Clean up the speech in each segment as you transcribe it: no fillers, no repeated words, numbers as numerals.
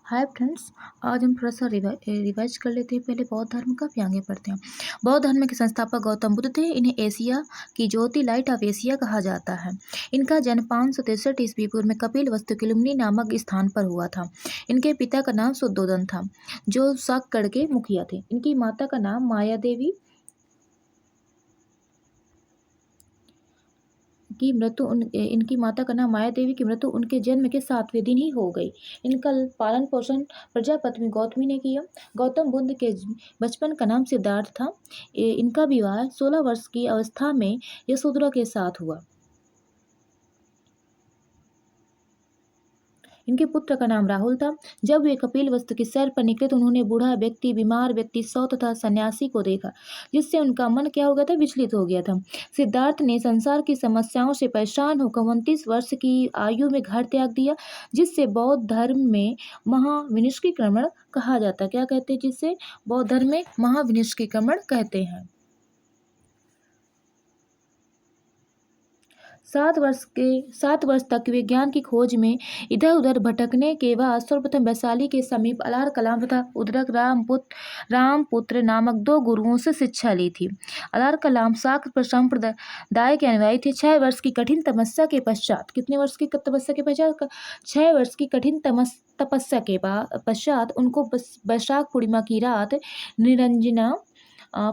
Hi friends. आज हम थोड़ा सा रिवाइज कर लेते हैं। पहले बौद्ध धर्म का फिर आगे पढ़ते हैं। बौद्ध धर्म के संस्थापक गौतम बुद्ध थे। इन्हें एशिया की ज्योति, लाइट ऑफ एशिया कहा जाता है। इनका जन्म 563 ईस्वी पूर्व में कपिल वस्तु किलुमनी नामक स्थान पर हुआ था। इनके पिता का नाम शुद्धोदन था, जो साकगढ़ के मुखिया थे। इनकी माता का नाम माया देवी इनकी माता का नाम माया देवी की मृत्यु उनके जन्म के 7वें दिन ही हो गई। इनका पालन पोषण प्रजापति गौतमी ने किया। गौतम बुद्ध के बचपन का नाम सिद्धार्थ था। इनका विवाह 16 वर्ष की अवस्था में यशोधरा के साथ हुआ। इनके पुत्र का नाम राहुल था। जब वे कपिल वस्तु की सैर पर निकले तो उन्होंने बूढ़ा व्यक्ति, बीमार व्यक्ति, शव तथा सन्यासी को देखा, जिससे उनका मन क्या हो गया था, विचलित हो गया था। सिद्धार्थ ने संसार की समस्याओं से परेशान होकर 29 वर्ष की आयु में घर त्याग दिया, जिससे बौद्ध धर्म में महाविनिष्क्रियण कहा जाता है। क्या कहते हैं? जिससे बौद्ध धर्म में महाविनिष्क्रियण कहते हैं। 7 वर्ष तक वे ज्ञान की खोज में इधर उधर भटकने के बाद सर्वप्रथम वैशाली के समीप अलार कलाम तथा उदरक रामपुत्र नामक 2 गुरुओं से शिक्षा ली थी। अलार कलाम शाक्त संप्रदाय के अनुयायी थे। 6 वर्ष की कठिन तपस्या के पश्चात, कितने वर्ष की तपस्या के पश्चात? 6 वर्ष की कठिन तपस्या के पश्चात उनको वैशाख पूर्णिमा की रात निरंजना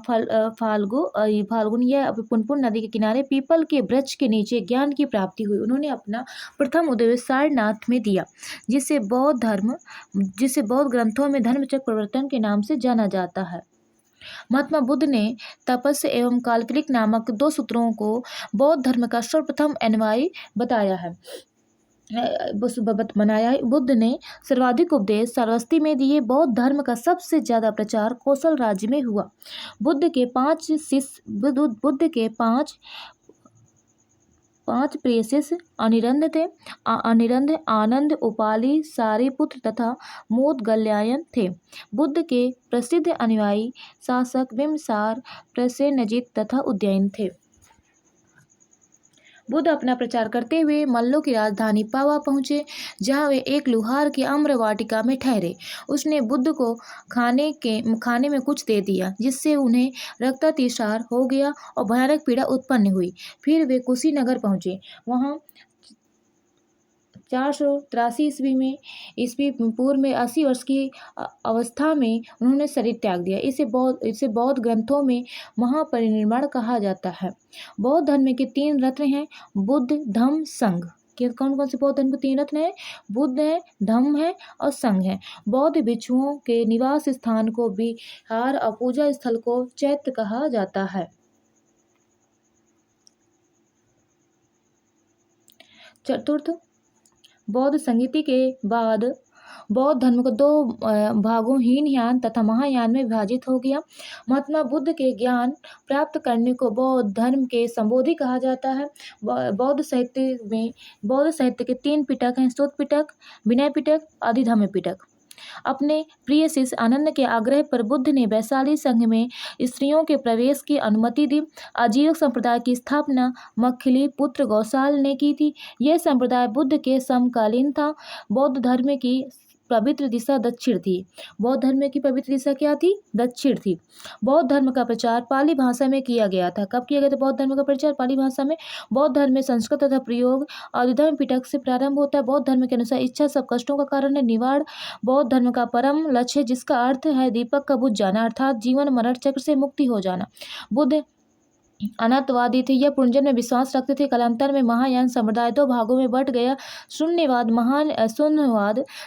फाल्गुन या पुनपुन नदी के किनारे पीपल के वृक्ष के नीचे ज्ञान की प्राप्ति हुई। उन्होंने अपना प्रथम उदय सारनाथ में दिया, जिसे बौद्ध ग्रंथों में धर्मचक्र प्रवर्तन के नाम से जाना जाता है। महात्मा बुद्ध ने तपस्या एवं काल्पनिक नामक 2 सूत्रों को बौद्ध धर्म का सर्वप्रथम अनुयायी बताया है। बुद्ध ने सर्वाधिक उपदेश श्रावस्ती में दिए। बौद्ध धर्म का सबसे ज्यादा प्रचार कौशल राज्य में हुआ। बुद्ध के 5 प्रिय शिष्य अनिरुद्ध थे। आनंद, उपाली, सारिपुत्र तथा मोदगल्यायन थे। बुद्ध के प्रसिद्ध अनुयायी शासक बिम्बिसार, प्रसेनजित तथा उदयन थे। बुद्ध अपना प्रचार करते हुए मल्लों की राजधानी पावा पहुंचे, जहां वे एक लुहार की आम्र वाटिका में ठहरे। उसने बुद्ध को खाने में कुछ दे दिया, जिससे उन्हें रक्तातिसार हो गया और भयानक पीड़ा उत्पन्न हुई। फिर वे कुशीनगर पहुंचे। वहां 483 ईस्वी पूर्व में 80 वर्ष की अवस्था में उन्होंने शरीर त्याग दिया। इसे बौद्ध ग्रंथों में महापरिनिर्वाण कहा जाता है। बौद्ध धर्म के 3 रत्न हैं: बुद्ध, धम्म, संघ। कौन कौन से बौद्ध धर्म के 3 रत्न हैं? बुद्ध है, धम्म है और संघ है। बौद्ध भिक्षुओं के निवास स्थान को विहार और पूजा स्थल को चैत्य कहा जाता है। चतुर्थ, बौद्ध संगीति के बाद बौद्ध धर्म को 2 भागों हीनयान तथा महायान में विभाजित हो गया। महात्मा बुद्ध के ज्ञान प्राप्त करने को बौद्ध धर्म के संबोधि कहा जाता है। बौद्ध साहित्य के 3 पिटक हैं: सुत्त पिटक, विनय पिटक, अधिधम्म पिटक। अपने प्रिय शिष्य आनंद के आग्रह पर बुद्ध ने वैशाली संघ में स्त्रियों के प्रवेश की अनुमति दी। आजीवक संप्रदाय की स्थापना मक्खली पुत्र गौसाल ने की थी। यह संप्रदाय बुद्ध के समकालीन था। बौद्ध धर्म की पवित्र दिशा दक्षिण थी। बौद्ध धर्म की पवित्र दिशा क्या थी? दक्षिण थी। बौद्ध धर्म का प्रचार पाली भाषा में किया गया था। कब किया गया था बौद्ध धर्म का प्रचार? पाली भाषा में। बौद्ध धर्म में संस्कृत तथा प्रयोग अधिधम्म पिटक से प्रारंभ होता है। बौद्ध धर्म के अनुसार इच्छा सब कष्टों का कारण है। निवाड़ बौद्ध धर्म का परम लक्ष्य है, जिसका अर्थ है दीपक का बुझ जाना, अर्थात जीवन मरण चक्र से मुक्ति हो जाना। बुद्ध अनात्मवादी थे। यह पुनर्जन्म में विश्वास रखते थे। कालांतर में महायान संप्रदाय 2 भागों में बट गया। शून्यवाद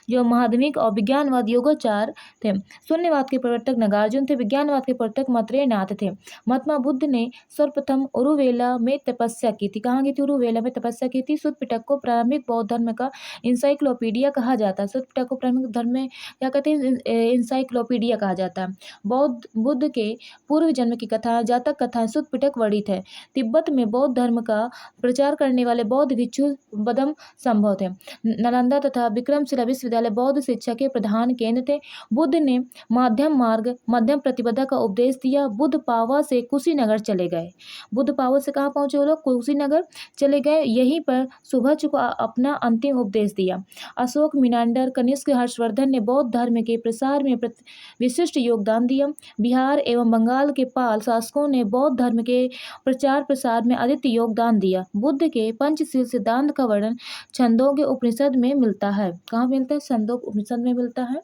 जो माध्यमिक और विज्ञानवाद योगाचार थे। शून्यवाद के प्रवर्तक नागार्जुन थे। विज्ञानवाद के प्रवर्तक मैत्रेयनाथ थे। महात्मा बुद्ध ने सर्वप्रथम उरुवेला में तपस्या की थी। कहाँ की थी? उरुवेला में तपस्या की थी। सुत्त पिटक को प्रारंभिक बौद्ध धर्म का इंसाइक्लोपीडिया कहा जाता है। सुत्त पिटक को प्रारंभिक धर्म में क्या कहते हैं? इंसाइक्लोपीडिया कहा जाता है। बुद्ध के पूर्व जन्म की कथा, जातक कथा सुत्त पिटक वर्णित है। तिब्बत में बौद्ध धर्म का प्रचार करने वाले बौद्ध भिक्षु बदम संभव थे। नालंदा तथा विक्रमशिला विश्वविद्यालय बौद्ध शिक्षा के प्रधान केंद्र थे। बुद्ध ने मध्यम मार्ग, मध्यम प्रतिपदा का उपदेश दिया। बुद्ध पावा से कुशीनगर चले गए। बुद्ध पावा से कहाँ पहुंचे वो लोग? कुशीनगर चले गए। यहीं पर सुभज्ज को अपना अंतिम उपदेश दिया। अशोक, मिनांडर, कनिष्क, हर्षवर्धन ने बौद्ध धर्म के प्रसार में विशिष्ट योगदान दिया। बिहार एवं बंगाल के पाल शासकों ने बौद्ध धर्म के प्रचार प्रसार में अद्वितीय योगदान दिया। बुद्ध के पंचशील सिद्धांत का वर्णन छंदोग्य उपनिषद में मिलता है। कहाँ मिलता है? छंदोग्य उपनिषद में मिलता है।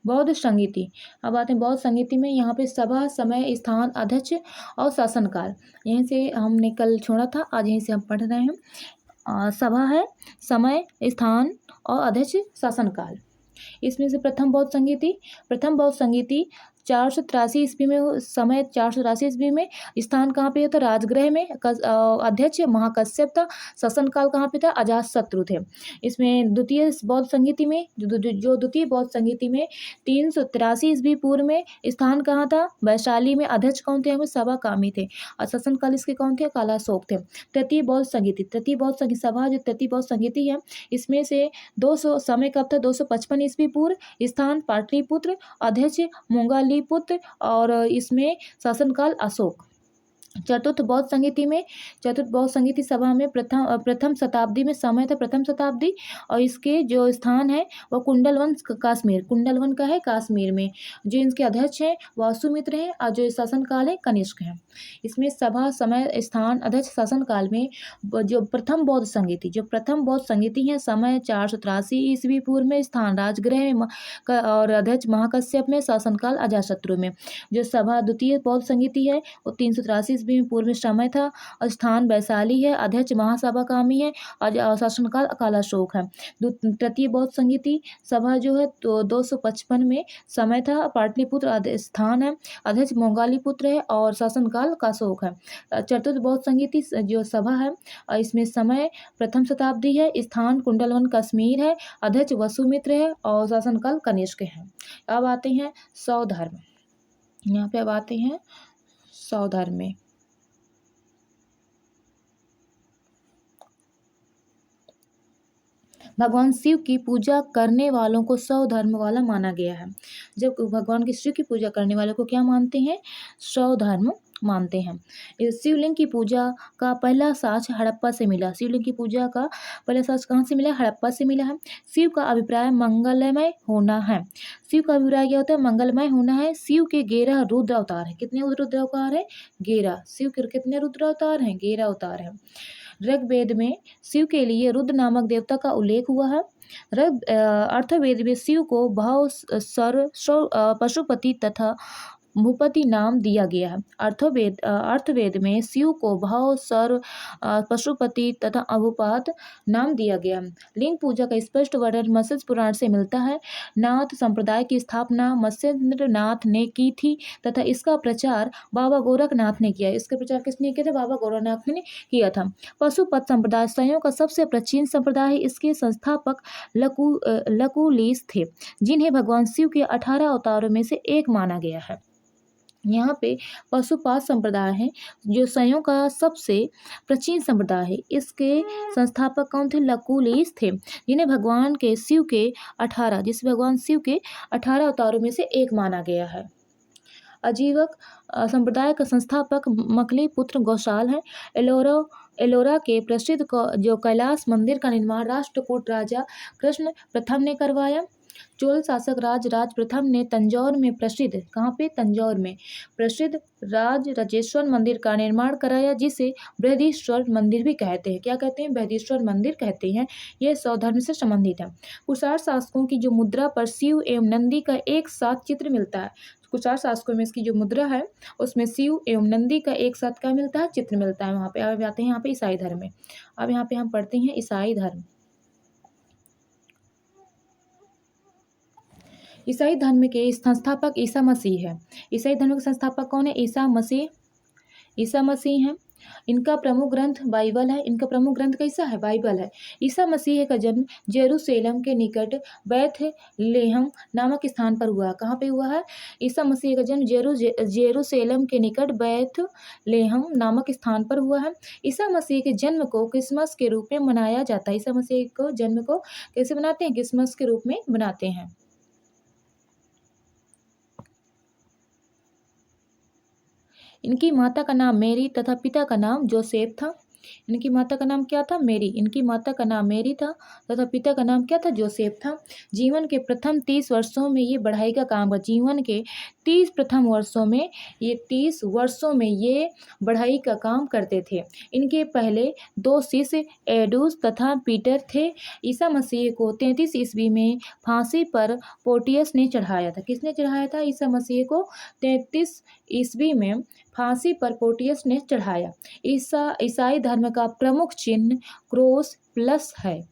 बौद्ध संगीति। अब आते हैं बौद्ध संगीति में। यहाँ पे सभा, समय, स्थान, अध्यक्ष और शासनकाल। यहीं से हमने कल छोड़ा था, आज यहीं से हम पढ़ रहे हैं। सभा है, समय, स्थान और अध्यक्ष, शासनकाल। इसमें से प्रथम बौद्ध संगीति 483 ईस्वी में, समय 483 ईस्वी में। स्थान कहाँ पे था? राजगृह में। अध्यक्ष महाकश्यप था। शासनकाल कहाँ पे था? अजातशत्रु थे। इसमें द्वितीय बौद्ध संगीति में, जो द्वितीय बौद्ध संगीति में 383 ईस्वी पूर्व में। स्थान कहाँ था? वैशाली में। अध्यक्ष कौन थे? हमें सभा कामी थे। और शासनकाल इसके कौन थे? कालाशोक थे। तृतीय बौद्ध संगीति सभा जो तृतीय बौद्ध संगीति है, इसमें से 200 समय कब था? 255 ईस्वी पूर्व। स्थान पाटलिपुत्र। अध्यक्ष मोंगालीपुत्र और इसमें शासनकाल अशोक। चतुर्थ बौद्ध संगीति सभा में प्रथम शताब्दी में समय था, प्रथम शताब्दी। और इसके जो स्थान है वह कुंडलवन का है, कश्मीर में। जो इनके अध्यक्ष हैं वासुमित्र हैं और जो शासनकाल है कनिष्क है। इसमें सभा, समय, स्थान, अध्यक्ष, शासनकाल में जो प्रथम बौद्ध संगीति है, समय 483 ईस्वी पूर्व में। स्थान राजगृह में और अध्यक्ष महाकश्यप में। शासनकाल अजातशत्रु में। जो सभा द्वितीय बौद्ध संगीति है वो 383 ईस्वी में पूर्व में समय था। और स्थान वैशाली है। अध्यक्ष महासभा कामी है और शासनकाल कालाशोक है। तृतीय बौद्ध संगीति सभा जो है तो 255 में समय था। पाटलिपुत्र स्थान है। अध्यक्ष मोंगालीपुत्र है और शासनकाल काशोक है। चतुर्थ बौद्ध संगीति जो सभा है इसमें समय प्रथम शताब्दी है। स्थान कुंडलवन कश्मीर है। अध्यक्ष वसुमित्र है और शासनकाल कनिष्क है। अब आते हैं सौधर्म। यहाँ पे अब आते हैं सौधर्म में। भगवान शिव की पूजा करने वालों को सौधर्म वाला माना गया है। जब भगवान के शिव की पूजा करने वालों को क्या मानते हैं? सौधर्म मानते हैं। इस शिवलिंग की पूजा का पहला साक्ष्य हड़प्पा से मिला। शिवलिंग की पूजा का पहला साक्ष्य कहाँ से मिला? हड़प्पा से मिला है। शिव का अभिप्राय मंगलमय होना है। शिव का अभिप्राय क्या होता है? मंगलमय होना है। शिव के 11 रुद्र अवतार है। कितने रुद्र अवतार है? 11। शिव के कितने रुद्र अवतार हैं? 11 अवतार हैं। ऋग्वेद में शिव के लिए रुद्र नामक देवता का उल्लेख हुआ है। अर्थवेद में शिव को भाव, सर, पशुपति तथा भूपति नाम दिया गया है। अर्थवेद में शिव को भाव, सर, पशुपति तथा अभुपात नाम दिया गया है। लिंग पूजा का स्पष्ट वर्णन मत्स्य पुराण से मिलता है। नाथ संप्रदाय की स्थापना मत्स्येंद्र नाथ ने की थी तथा इसका प्रचार बाबा गोरखनाथ ने किया। इसका प्रचार किसने किया था? बाबा गोरखनाथ ने किया था। पशुपत संप्रदाय संयोग का सबसे प्राचीन संप्रदाय है। इसके संस्थापक लकुलिस थे, जिन्हें भगवान शिव के 18 अवतारों में से एक माना गया है। यहाँ पे पशुपात संप्रदाय है जो संयोग का सबसे प्राचीन संप्रदाय है। इसके संस्थापक कौन थे? लकुलिस थे, जिन्हें भगवान शिव के 18 अवतारों में से एक माना गया है। अजीवक संप्रदाय का संस्थापक मकली पुत्र गौशाल है। एलोरा के प्रसिद्ध जो कैलाश मंदिर का निर्माण राष्ट्रकूट राजा कृष्ण प्रथम ने करवाया। चोल शासक राज प्रथम ने तंजौर में प्रसिद्ध, कहाँ पे? तंजौर में प्रसिद्ध राजराजेश्वर मंदिर का निर्माण कराया, जिसे बृहदीश्वर मंदिर भी कहते हैं। क्या कहते हैं? बृहदीश्वर मंदिर कहते हैं। यह सौधर्म से संबंधित है। कुषाण शासकों की जो मुद्रा पर शिव एवं नंदी का एक साथ चित्र मिलता है। कुषाण शासकों में इसकी जो मुद्रा है उसमें शिव एवं नंदी का एक साथ क्या मिलता है? चित्र मिलता है। वहाँ पे अब आते हैं यहाँ पे ईसाई धर्म में। अब यहाँ पे हम पढ़ते हैं ईसाई धर्म। ईसाई धर्म के संस्थापक ईसा मसीह है। ईसाई धर्म के संस्थापक कौन है? ईसा मसीह हैं। इनका प्रमुख ग्रंथ बाइबल है। इनका प्रमुख ग्रंथ कैसा है? बाइबल है। ईसा मसीह का जन्म जेरूशलेम के निकट बैथलेहम नामक स्थान पर हुआ। कहाँ पे हुआ है? ईसा मसीह का जन्म जेरूशलेम के निकट बैथलेहम नामक स्थान पर हुआ है। ईसा मसीह के जन्म को क्रिसमस के रूप में मनाया जाता है। ईसा मसीह को जन्म को कैसे मनाते हैं? क्रिसमस के रूप में मनाते हैं। इनकी माता का नाम मेरी तथा पिता का नाम जोसेफ था। इनकी माता का नाम क्या था? मेरी। इनकी माता का नाम मेरी था तथा पिता का नाम क्या था? जोसेफ था। जीवन के प्रथम 30 वर्षों में ये बढ़ाई का काम कर जीवन के 30 प्रथम वर्षों में 30 वर्षों में ये बढ़ाई का काम करते थे। इनके पहले 2 शिष्य एडूस तथा पीटर थे। ईसा मसीह को 33 ईस्वी में फांसी पर पोर्टियस ने चढ़ाया था। किसने चढ़ाया था? ईसा मसीह को 33 ईस्वी में फांसी पर पोर्टियस ने चढ़ाया। ईसाई धर्म का प्रमुख चिन्ह क्रॉस प्लस है।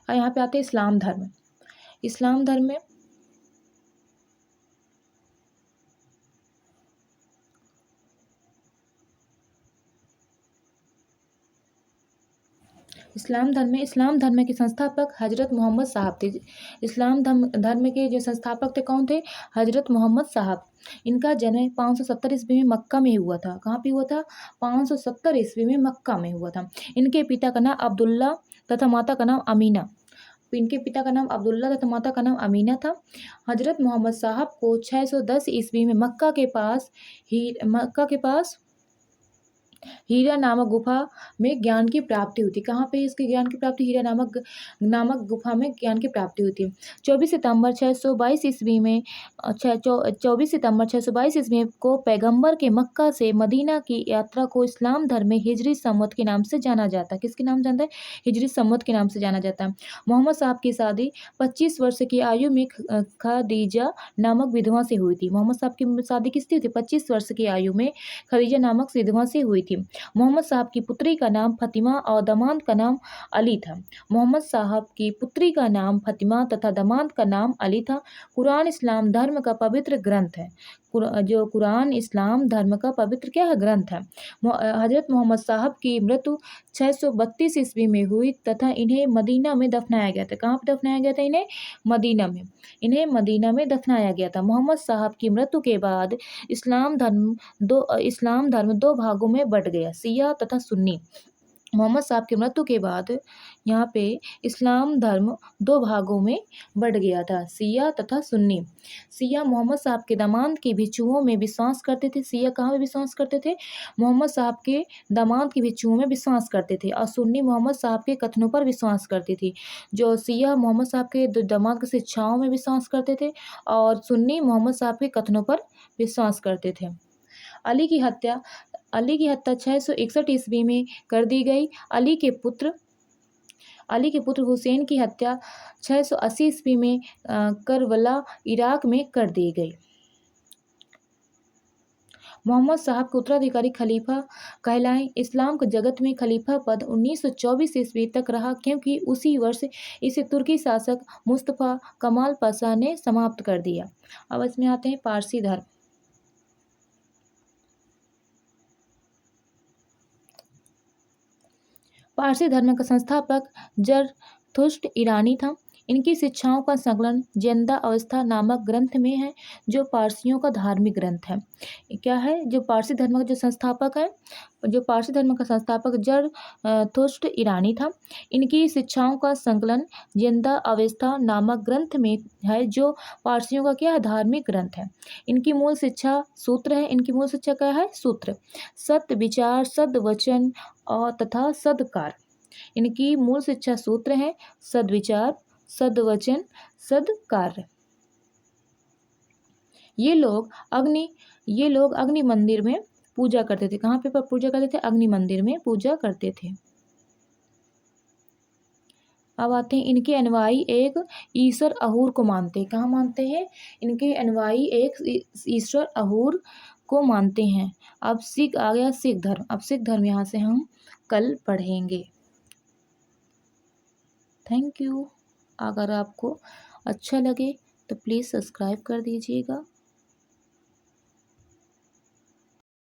और यहाँ पे आते हैं इस्लाम धर्म। इस्लाम धर्म में इस्लाम धर्म के संस्थापक हजरत मोहम्मद साहब थे। इस्लाम धर्म के जो संस्थापक थे कौन थे? हजरत मोहम्मद साहब। इनका जन्म 570 ईस्वी में मक्का में हुआ था। कहाँ पे हुआ था? 570 ईस्वी में मक्का में हुआ था। इनके पिता का नाम अब्दुल्ला तथा माता का नाम अमीना। इनके पिता का नाम अब्दुल्ला तथा माता का नाम अमीना था। हजरत मोहम्मद साहब को 610 ईस्वी में मक्का के पास हीरा नामक गुफा में ज्ञान की प्राप्ति हुई थी। कहाँ पे इसके ज्ञान की प्राप्ति? हीरा नामक गुफा में ज्ञान की प्राप्ति हुई थी। 24 सितंबर 622 ईस्वी में 24 सितंबर 622 ईस्वी को पैगंबर के मक्का से मदीना की यात्रा को इस्लाम धर्म में हिजरी सम्मत के नाम से जाना जाता है। किसके नाम जानता है? हिजरी सम्मत के नाम से जाना जाता है। मोहम्मद साहब की शादी 25 वर्ष की आयु में खदीजा नामक विधवा से हुई थी। मोहम्मद साहब की शादी किससे हुई थी? 25 वर्ष की आयु में खदीजा नामक विधवा से हुई थी। मोहम्मद साहब की पुत्री का नाम फतिमा और दामाद का नाम अली था। मोहम्मद साहब की पुत्री का नाम फतिमा तथा दामाद का नाम अली था। कुरान इस्लाम धर्म का पवित्र ग्रंथ है। जो कुरान इस्लाम धर्म का पवित्र क्या है? ग्रंथ है। हजरत मोहम्मद साहब की मृत्यु 632 ईस्वी में हुई तथा इन्हें मदीना में दफनाया गया था। कहाँ पर दफनाया गया था इन्हें? मदीना में। इन्हें मदीना में दफनाया गया था। मोहम्मद साहब की मृत्यु के बाद इस्लाम धर्म दो भागों में बट गया, शिया तथा सुन्नी। मोहम्मद साहब की मृत्यु के बाद यहाँ पे इस्लाम धर्म 2 भागों में बढ़ गया था, शिया तथा सुन्नी। शिया मोहम्मद साहब के दामाद की भिक्षुओं में विश्वास करते थे। शिया कहाँ में विश्वास करते थे? मोहम्मद साहब के दामाद की भिक्षुओं में विश्वास करते थे। और सुन्नी मोहम्मद साहब के कथनों पर विश्वास करती थी। जो शिया मोहम्मद साहब के दामाद की शिक्षाओं में विश्वास करते थे और सुन्नी मोहम्मद साहब के कथनों पर विश्वास करते थे। अली की हत्या 661 ईस्वी में कर दी गई। अली के पुत्र हुसैन की हत्या 680 ईस्वी में करबला इराक में कर दी गई। मोहम्मद साहब के उत्तराधिकारी खलीफा कहलाए। इस्लाम के जगत में खलीफा पद 1924 ईस्वी तक रहा, क्योंकि उसी वर्ष इसे तुर्की शासक मुस्तफ़ा कमाल पाशा ने समाप्त कर दिया। अब इसमें आते हैं पारसी धर्म। पारसी धर्म का संस्थापक जरथुष्ट्र ईरानी था। इनकी शिक्षाओं का संकलन जिंदा अवस्था नामक ग्रंथ में है, जो पारसियों का धार्मिक ग्रंथ है। क्या है? जो पारसी धर्म का संस्थापक जरथुष्ट्र ईरानी था। इनकी शिक्षाओं का संकलन जिंदा अवस्था नामक ग्रंथ में है, जो पारसियों का क्या है? धार्मिक ग्रंथ है। इनकी मूल शिक्षा सूत्र है। इनकी मूल शिक्षा क्या है? सूत्र। सत्य विचार, सद्वचन और तथा सदकार। इनकी मूल शिक्षा सूत्र है। सद्विचार, सद्वचन, सदकार्य। ये लोग अग्नि मंदिर में पूजा करते थे। कहाँ पे पूजा करते थे? अग्नि मंदिर में पूजा करते थे। अब आते हैं इनके अनुयायी एक ईश्वर अहूर को मानते हैं। कहाँ मानते हैं? इनके अनुयायी एक ईश्वर अहूर को मानते हैं। अब आ गया सिख धर्म। अब सिख धर्म यहाँ से हम कल पढ़ेंगे। Thank you. अगर आपको अच्छा लगे तो प्लीज़ सब्सक्राइब कर दीजिएगा।